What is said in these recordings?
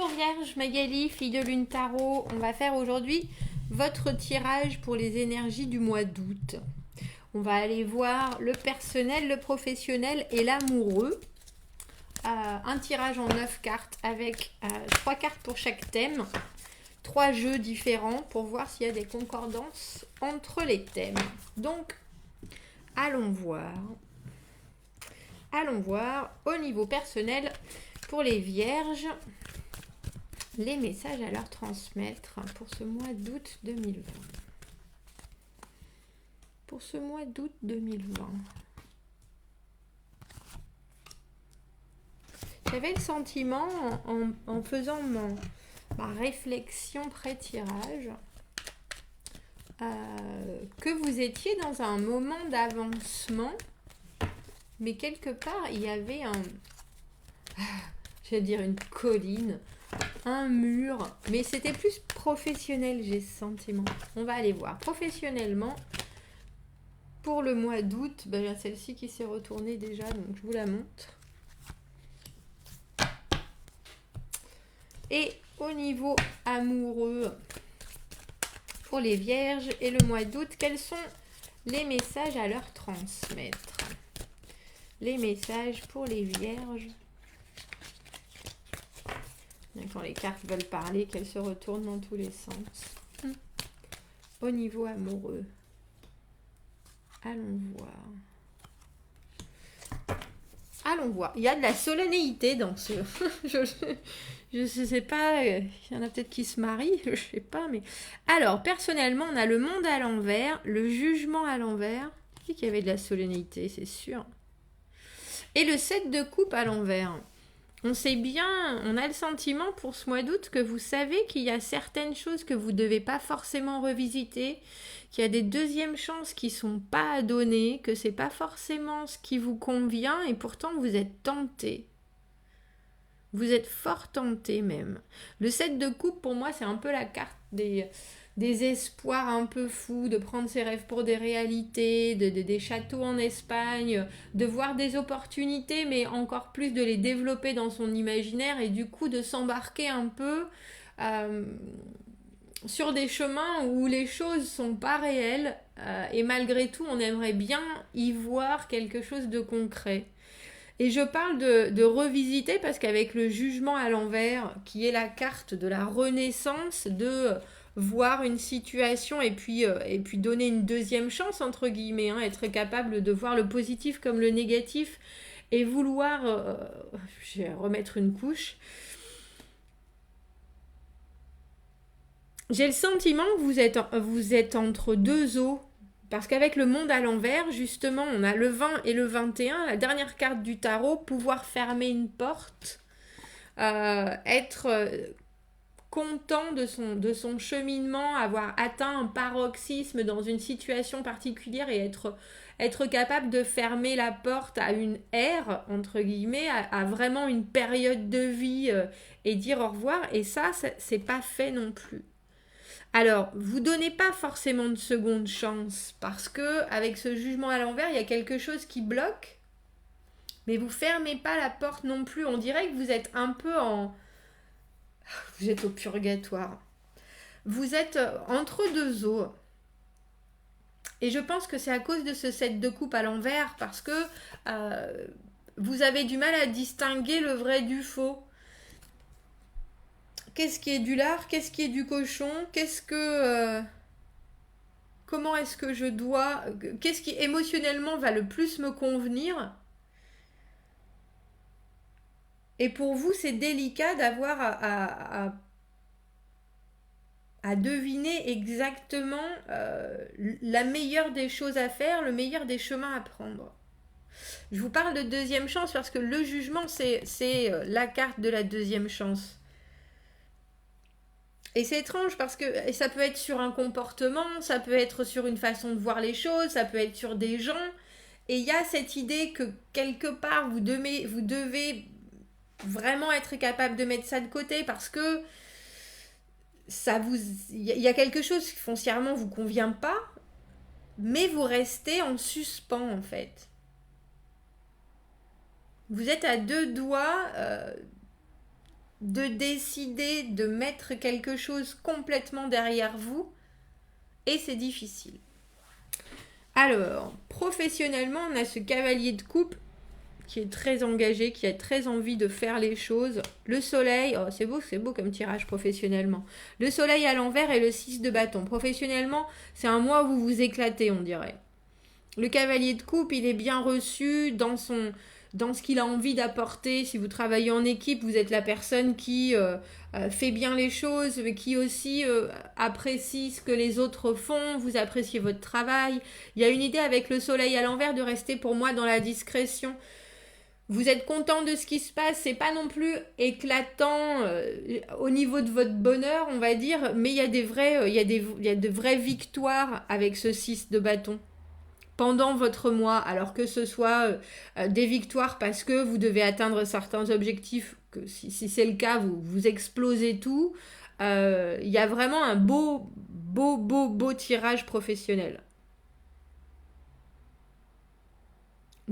Bonjour Vierge, Magali, fille de Lune Tarot. On va faire aujourd'hui votre tirage pour les énergies du mois d'août. On va aller voir le personnel, le professionnel et l'amoureux. Un tirage en 9 cartes avec 3 cartes pour chaque thème. 3 jeux différents pour voir s'il y a des concordances entre les thèmes. Donc, allons voir. Allons voir au niveau personnel pour les vierges, les messages à leur transmettre pour ce mois d'août 2020. Pour ce mois d'août 2020. J'avais le sentiment, en faisant ma réflexion pré-tirage, que vous étiez dans un moment d'avancement, mais quelque part, il y avait je vais dire une colline, un mur, mais c'était plus professionnel, j'ai ce sentiment. On va aller voir. Professionnellement, pour le mois d'août, il y a celle-ci qui s'est retournée déjà, donc je vous la montre. Et au niveau amoureux, pour les vierges et le mois d'août, quels sont les messages à leur transmettre? Les messages pour les vierges. Quand les cartes veulent parler, qu'elles se retournent dans tous les sens. Au niveau amoureux. Allons voir. Allons voir. Il y a de la solennité dans ce... je sais pas, il y en a peut-être qui se marient, je sais pas, mais... Alors, personnellement, on a le monde à l'envers, le jugement à l'envers. Je dis qu'il y avait de la solennité, c'est sûr. Et le 7 de coupe à l'envers. On sait bien, on a le sentiment pour ce mois d'août que vous savez qu'il y a certaines choses que vous ne devez pas forcément revisiter, qu'il y a des deuxièmes chances qui ne sont pas à donner, que ce n'est pas forcément ce qui vous convient et pourtant vous êtes tenté. Vous êtes fort tenté même. Le 7 de coupe pour moi c'est un peu la carte des espoirs un peu fous, de prendre ses rêves pour des réalités, des châteaux en Espagne, de voir des opportunités, mais encore plus de les développer dans son imaginaire et du coup de s'embarquer un peu sur des chemins où les choses sont pas réelles et malgré tout on aimerait bien y voir quelque chose de concret. Et je parle de revisiter parce qu'avec le jugement à l'envers, qui est la carte de la renaissance, de voir une situation et puis donner une deuxième chance, entre guillemets, être capable de voir le positif comme le négatif et vouloir je vais remettre une couche. J'ai le sentiment que vous êtes entre deux eaux. Parce qu'avec le monde à l'envers, justement, on a le 20 et le 21, la dernière carte du tarot, pouvoir fermer une porte, être content de son cheminement, avoir atteint un paroxysme dans une situation particulière et être capable de fermer la porte à une ère, entre guillemets, à vraiment une période de vie et dire au revoir. Et ça, c'est pas fait non plus. Alors, vous donnez pas forcément de seconde chance parce que avec ce jugement à l'envers, il y a quelque chose qui bloque, mais vous fermez pas la porte non plus. On dirait que vous êtes un peu vous êtes au purgatoire. Vous êtes entre deux eaux. Et je pense que c'est à cause de ce 7 de coupe à l'envers parce que vous avez du mal à distinguer le vrai du faux. Qu'est-ce qui est du lard? Qu'est-ce qui est du cochon? Comment est-ce que je dois... Qu'est-ce qui émotionnellement va le plus me convenir? Et pour vous, c'est délicat d'avoir à deviner exactement la meilleure des choses à faire, le meilleur des chemins à prendre. Je vous parle de deuxième chance parce que le jugement, c'est la carte de la deuxième chance. Et c'est étrange parce que ça peut être sur un comportement, ça peut être sur une façon de voir les choses, ça peut être sur des gens. Et il y a cette idée que quelque part, vous devez vraiment être capable de mettre ça de côté parce que il y a quelque chose qui foncièrement vous convient pas, mais vous restez en suspens en fait. Vous êtes à deux doigts de décider de mettre quelque chose complètement derrière vous et c'est difficile. Alors, professionnellement, on a ce cavalier de coupe qui est très engagé, qui a très envie de faire les choses. Le soleil, oh, c'est beau comme tirage professionnellement. Le soleil à l'envers et le 6 de bâton. Professionnellement, c'est un mois où vous vous éclatez, on dirait. Le cavalier de coupe, il est bien reçu dans ce qu'il a envie d'apporter. Si vous travaillez en équipe, vous êtes la personne qui fait bien les choses, mais qui aussi apprécie ce que les autres font. Vous appréciez votre travail. Il y a une idée avec le soleil à l'envers de rester pour moi dans la discrétion. Vous êtes content de ce qui se passe, c'est pas non plus éclatant au niveau de votre bonheur, on va dire, mais il y a de vraies victoires avec ce 6 de bâton pendant votre mois, alors que ce soit des victoires parce que vous devez atteindre certains objectifs, que si c'est le cas, vous explosez tout. Il y a vraiment un beau tirage professionnel.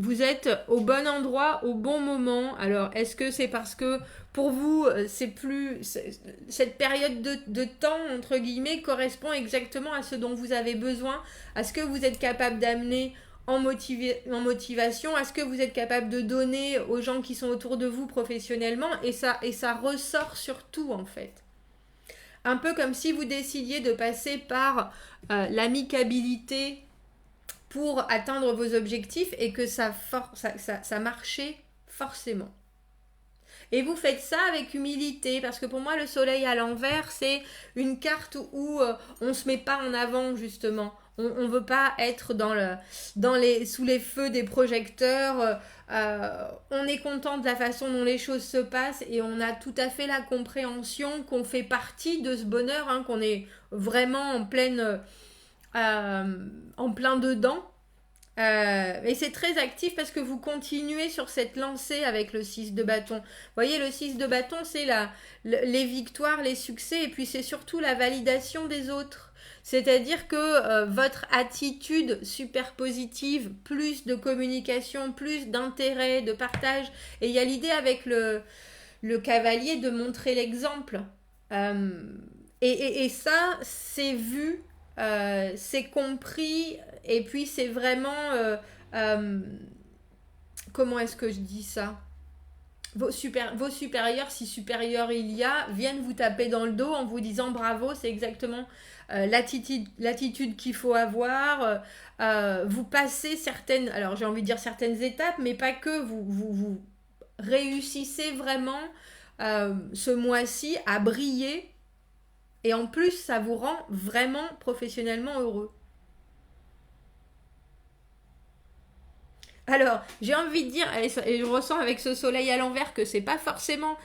Vous êtes au bon endroit, au bon moment. Alors, est-ce que c'est parce que pour vous, cette période de temps, entre guillemets, correspond exactement à ce dont vous avez besoin, à ce que vous êtes capable d'amener en motivation, à ce que vous êtes capable de donner aux gens qui sont autour de vous professionnellement, et ça ressort sur tout, en fait. Un peu comme si vous décidiez de passer par l'amicabilité pour atteindre vos objectifs et que ça marchait forcément. Et vous faites ça avec humilité, parce que pour moi, le soleil à l'envers, c'est une carte où on ne se met pas en avant, justement. On ne veut pas être sous les feux des projecteurs. On est content de la façon dont les choses se passent et on a tout à fait la compréhension qu'on fait partie de ce bonheur, hein, qu'on est vraiment en plein dedans. Et c'est très actif parce que vous continuez sur cette lancée avec le 6 de bâton. Vous voyez, le 6 de bâton, c'est les victoires, les succès, et puis c'est surtout la validation des autres. C'est-à-dire que votre attitude super positive, plus de communication, plus d'intérêt, de partage, et il y a l'idée avec le cavalier de montrer l'exemple. Et ça, c'est vu, c'est compris, et puis c'est vraiment... comment est-ce que je dis ça ? Vos supérieurs, si supérieurs il y a, viennent vous taper dans le dos en vous disant bravo, c'est exactement l'attitude qu'il faut avoir. Vous passez certaines, alors j'ai envie de dire certaines étapes, mais pas que, vous réussissez vraiment ce mois-ci à briller. Et en plus, ça vous rend vraiment professionnellement heureux. Alors, j'ai envie de dire, et je ressens avec ce soleil à l'envers que c'est pas forcément...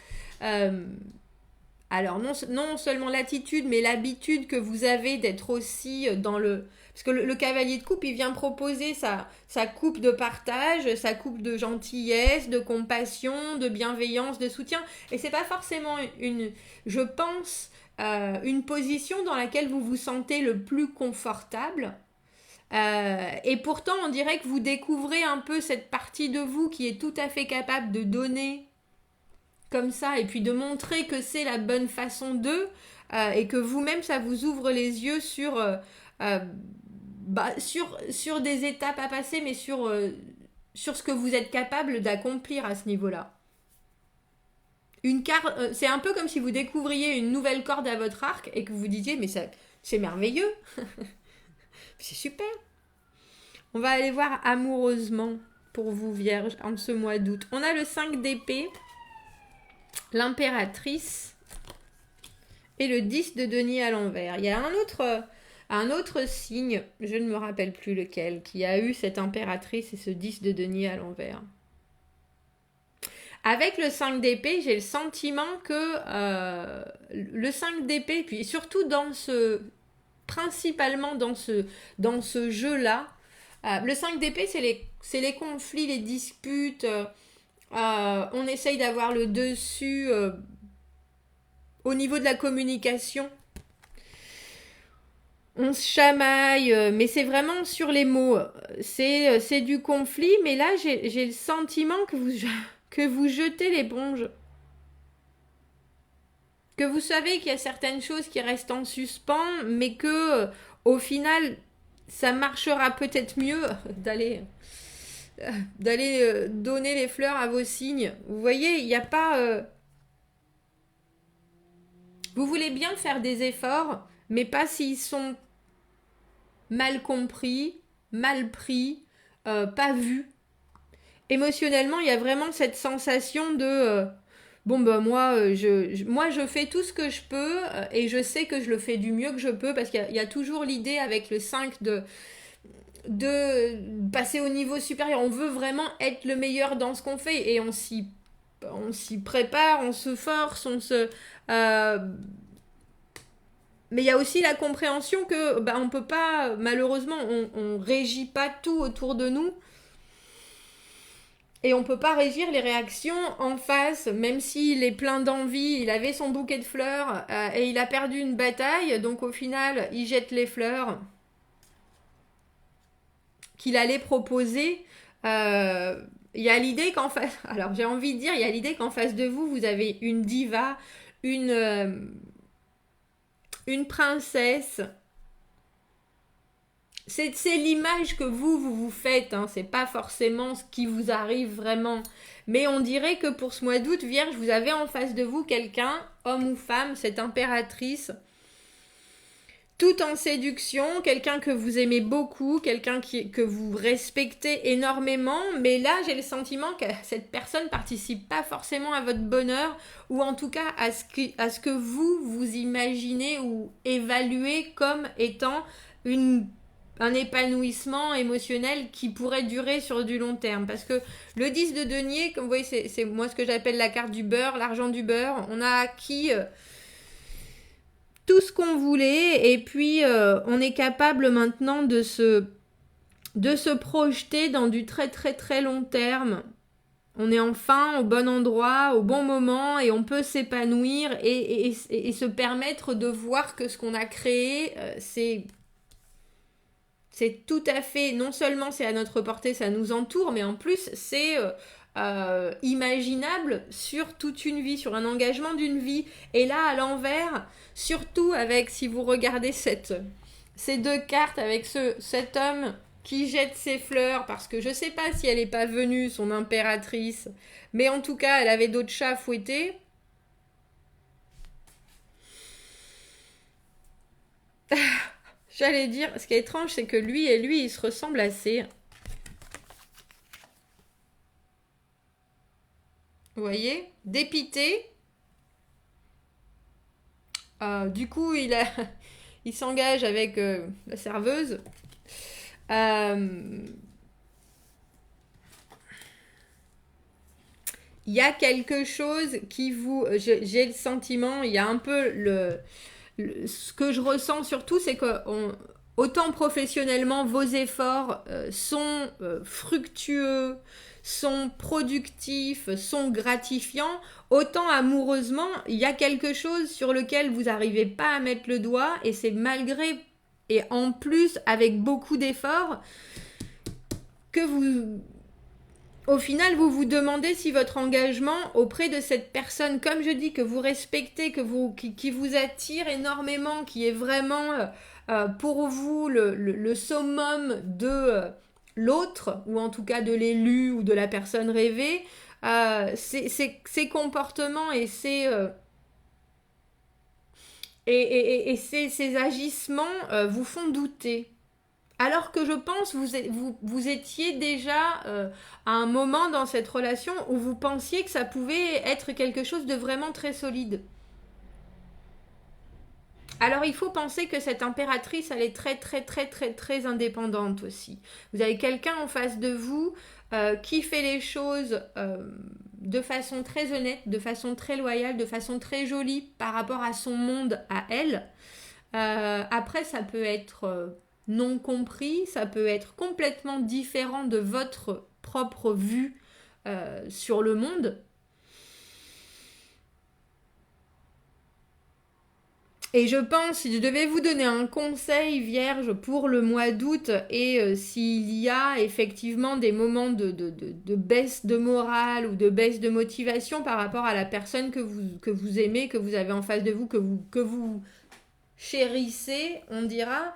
alors, non seulement l'attitude, mais l'habitude que vous avez d'être aussi dans le... Parce que le cavalier de coupe, il vient proposer sa coupe de partage, sa coupe de gentillesse, de compassion, de bienveillance, de soutien. Et c'est pas forcément je pense, une position dans laquelle vous vous sentez le plus confortable. Et pourtant, on dirait que vous découvrez un peu cette partie de vous qui est tout à fait capable de donner comme ça et puis de montrer que c'est la bonne façon d'eux et que vous-même, ça vous ouvre les yeux sur des étapes à passer, mais sur ce que vous êtes capable d'accomplir à ce niveau-là. C'est un peu comme si vous découvriez une nouvelle corde à votre arc et que vous disiez, mais ça, c'est merveilleux. C'est super. On va aller voir amoureusement pour vous, Vierge, en ce mois d'août. On a le 5 d'épée, l'impératrice et le 10 de denier à l'envers. Il y a un autre signe, je ne me rappelle plus lequel, qui a eu cette impératrice et ce 10 de denier à l'envers. Avec le 5 d'épée, j'ai le sentiment que le 5 d'épée, puis surtout principalement dans ce jeu-là, le 5 d'épée, c'est les conflits, les disputes. On essaye d'avoir le dessus au niveau de la communication. On se chamaille, mais c'est vraiment sur les mots. C'est du conflit, mais là, j'ai le sentiment que vous jetez l'éponge. que vous savez qu'il y a certaines choses qui restent en suspens, mais que au final, ça marchera peut-être mieux d'aller donner les fleurs à vos signes. Vous voyez, il n'y a pas... Vous voulez bien faire des efforts, mais pas s'ils sont mal compris, mal pris, pas vus. Émotionnellement, il y a vraiment cette sensation de bon ben moi je fais tout ce que je peux et je sais que je le fais du mieux que je peux parce qu'il y a toujours l'idée avec le 5 de passer au niveau supérieur. On veut vraiment être le meilleur dans ce qu'on fait et on s'y prépare, on se force, mais il y a aussi la compréhension que on peut pas, malheureusement, on régit pas tout autour de nous. Et on peut pas régir les réactions en face, même s'il est plein d'envie, il avait son bouquet de fleurs et il a perdu une bataille, donc au final, il jette les fleurs qu'il allait proposer. Il y a l'idée qu'en face, alors j'ai envie de dire, il y a l'idée qu'en face de vous, vous avez une diva, une princesse. C'est l'image que vous faites, hein. C'est pas forcément ce qui vous arrive vraiment. Mais on dirait que pour ce mois d'août, Vierge, vous avez en face de vous quelqu'un, homme ou femme, cette impératrice, tout en séduction, quelqu'un que vous aimez beaucoup, quelqu'un que vous respectez énormément, mais là j'ai le sentiment que cette personne participe pas forcément à votre bonheur, ou en tout cas à ce que vous imaginez ou évaluez comme étant un épanouissement émotionnel qui pourrait durer sur du long terme. Parce que le 10 de denier, comme vous voyez, c'est moi ce que j'appelle la carte du beurre, l'argent du beurre. On a acquis tout ce qu'on voulait et puis on est capable maintenant de se projeter dans du très très très long terme. On est enfin au bon endroit, au bon moment et on peut s'épanouir et se permettre de voir que ce qu'on a créé, c'est tout à fait, non seulement c'est à notre portée, ça nous entoure, mais en plus c'est imaginable sur toute une vie, sur un engagement d'une vie. Et là, à l'envers, surtout avec, si vous regardez ces deux cartes, avec cet homme qui jette ses fleurs, parce que je ne sais pas si elle n'est pas venue, son impératrice, mais en tout cas, elle avait d'autres chats à fouetter. J'allais dire, ce qui est étrange, c'est que lui et lui, ils se ressemblent assez. Vous voyez? Dépité. Du coup, il s'engage avec la serveuse. Il y a quelque chose qui vous... J'ai le sentiment, il y a un peu ce que je ressens surtout, c'est que autant professionnellement, vos efforts sont fructueux, sont productifs, sont gratifiants, autant amoureusement, il y a quelque chose sur lequel vous n'arrivez pas à mettre le doigt et c'est malgré, et en plus avec beaucoup d'efforts, que au final, vous vous demandez si votre engagement auprès de cette personne, comme je dis, que vous respectez, qui vous attire énormément, qui est vraiment pour vous le summum de l'autre, ou en tout cas de l'élu ou de la personne rêvée, ces comportements et ces agissements vous font douter. Alors que je pense vous étiez déjà à un moment dans cette relation où vous pensiez que ça pouvait être quelque chose de vraiment très solide. Alors il faut penser que cette impératrice, elle est très très très très très indépendante aussi. Vous avez quelqu'un en face de vous qui fait les choses de façon très honnête, de façon très loyale, de façon très jolie par rapport à son monde, à elle. Après, ça peut être non compris, ça peut être complètement différent de votre propre vue sur le monde. Et je pense, si je devais vous donner un conseil vierge pour le mois d'août, et s'il y a effectivement des moments de baisse de morale ou de baisse de motivation par rapport à la personne que vous aimez, que vous avez en face de vous, que vous chérissez, on dira,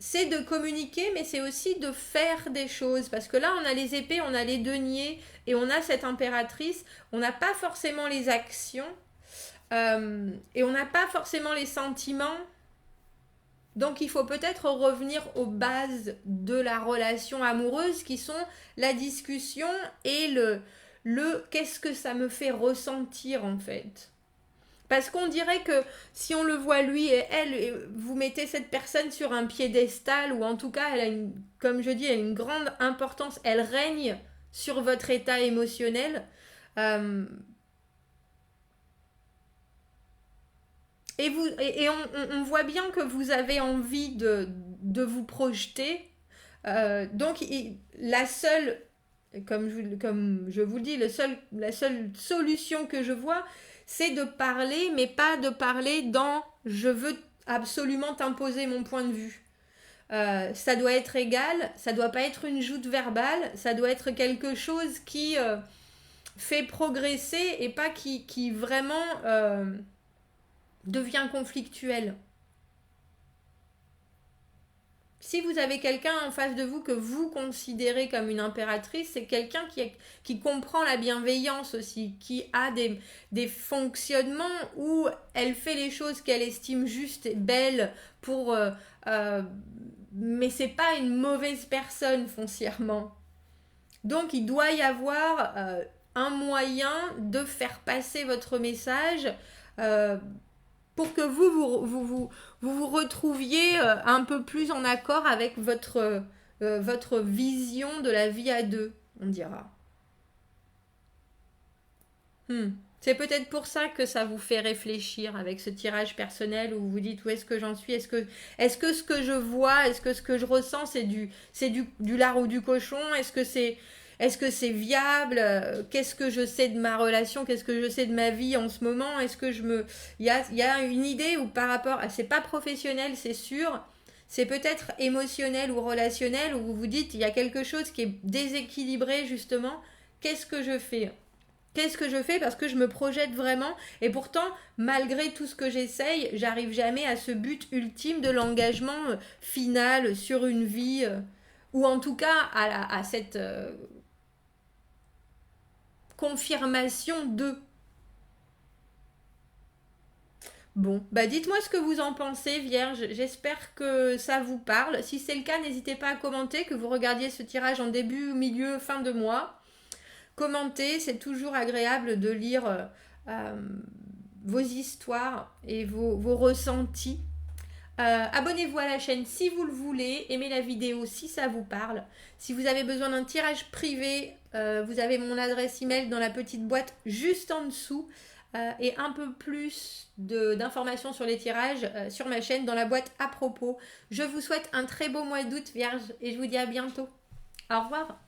c'est de communiquer, mais c'est aussi de faire des choses. Parce que là, on a les épées, on a les deniers, et on a cette impératrice. On n'a pas forcément les actions, et on n'a pas forcément les sentiments. Donc, il faut peut-être revenir aux bases de la relation amoureuse, qui sont la discussion et le qu'est-ce que ça me fait ressentir, en fait. Parce qu'on dirait que si on le voit lui et elle, vous mettez cette personne sur un piédestal, ou en tout cas, elle a comme je dis, elle a une grande importance, elle règne sur votre état émotionnel. Euh, et on voit bien que vous avez envie de vous projeter. Donc, la seule, comme je vous le dis, la seule solution que je vois, c'est de parler, mais pas de parler dans je veux absolument t'imposer mon point de vue. Ça doit être égal, ça doit pas être une joute verbale, ça doit être quelque chose qui fait progresser et pas qui vraiment devient conflictuel. Si vous avez quelqu'un en face de vous que vous considérez comme une impératrice, c'est quelqu'un qui comprend la bienveillance aussi, qui a des fonctionnements où elle fait les choses qu'elle estime justes et belles pour... mais c'est pas une mauvaise personne foncièrement. Donc il doit y avoir un moyen de faire passer votre message pour que vous retrouviez un peu plus en accord avec votre vision de la vie à deux, on dira. C'est peut-être pour ça que ça vous fait réfléchir avec ce tirage personnel où vous vous dites où est-ce que j'en suis, est-ce que ce que je vois, est-ce que ce que je ressens c'est du lard ou du cochon, est-ce que c'est viable, qu'est-ce que je sais de ma relation, qu'est-ce que je sais de ma vie en ce moment, est-ce que il y a une idée où par rapport à, c'est pas professionnel c'est sûr, c'est peut-être émotionnel ou relationnel où vous vous dites il y a quelque chose qui est déséquilibré justement, qu'est-ce que je fais? Qu'est-ce que je fais parce que je me projette vraiment et pourtant malgré tout ce que j'essaye j'arrive jamais à ce but ultime de l'engagement final sur une vie ou en tout cas à cette confirmation de. Bon, bah dites-moi ce que vous en pensez, Vierge. J'espère que ça vous parle. Si c'est le cas, n'hésitez pas à commenter, que vous regardiez ce tirage en début, milieu, fin de mois. Commentez, c'est toujours agréable de lire vos histoires et vos ressentis. Abonnez-vous à la chaîne si vous le voulez, aimez la vidéo si ça vous parle. Si vous avez besoin d'un tirage privé, vous avez mon adresse email dans la petite boîte juste en dessous et un peu plus d'informations sur les tirages sur ma chaîne dans la boîte à propos. Je vous souhaite un très beau mois d'août, Vierge, et je vous dis à bientôt. Au revoir.